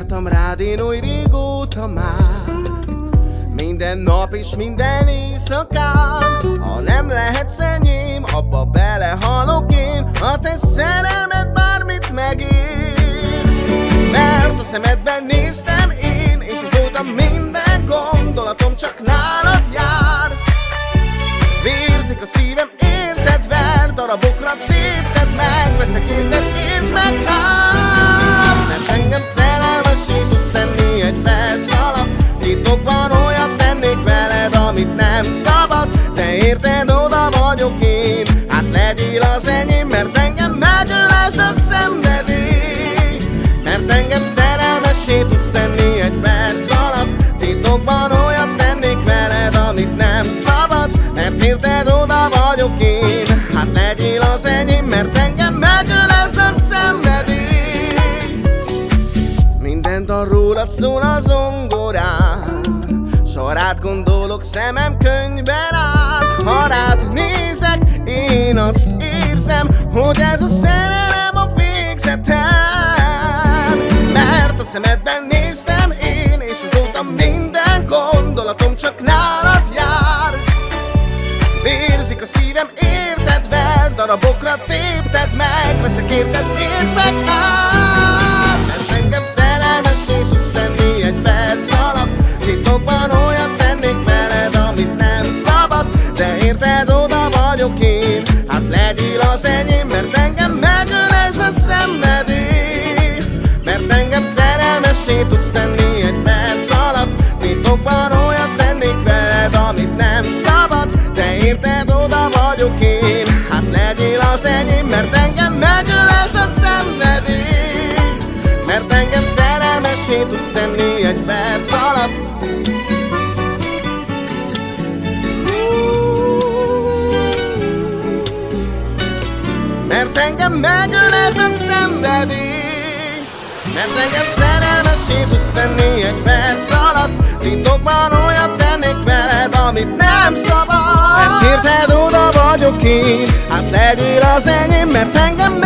Vártam rád én oly régóta már, minden nap és minden éjszakán. Ha nem lehetsz enyém, abba belehalok én, a te szerelmed bármit megér. Mert a szemedben néztem én, és azóta minden gondolatom csak nálad jár. Vérzik a szívem, érted, ver, darabokra tépted meg, veszek érted, és meghál. Mert engem szerelmessé tudsz tenni egy perc alatt, titokban olyat tennék veled, amit nem szabad. De érted, oda vagyok én, hát legyél az enyém, mert engem megöl ez a szenvedély. Mert engem szerelmessé tudsz tenni egy perc alatt, titokban olyat tennék veled, amit nem szabad. Mert érted, oda vagyok én, hát legyél az enyém, mert engem megöl ez a szenvedély. Minden dal rólad szól a zongorán, sorát gondolok, szemem könyvben áll. Ha rád nézek, én azt érzem, hogy ez a szerelem a végzetem. Mert a szemedben néztem én, és azóta minden gondolatom csak nálad jár. Vérzik a szívem, érted, ver, darabokra tépted meg, veszek érted, és megáll. Mert engem szerelmessé tudsz tenni egy perc alatt, titokban olyat tennék veled, amit nem szabad. De érted, oda vagyok én, hát legyél az enyém, mert engem megöl ez a szenvedély. Mert engem szerelmessé tudsz tenni egy perc alatt, titokban olyat tennék veled, amit nem szabad. De érted, oda vagyok én, hát legyél az enyém, mert engem megöl ez a szenvedély. Mert engem szerelmessé tudsz tenni egy perc alatt. Mert engem megöl ez a szenvedély. Mert engem szerelmessé tudsz tenni egy perc alatt, titokban olyat tennék veled, amit nem szabad. Mert érted, oda vagyok én, hát legyél az enyém, mert engem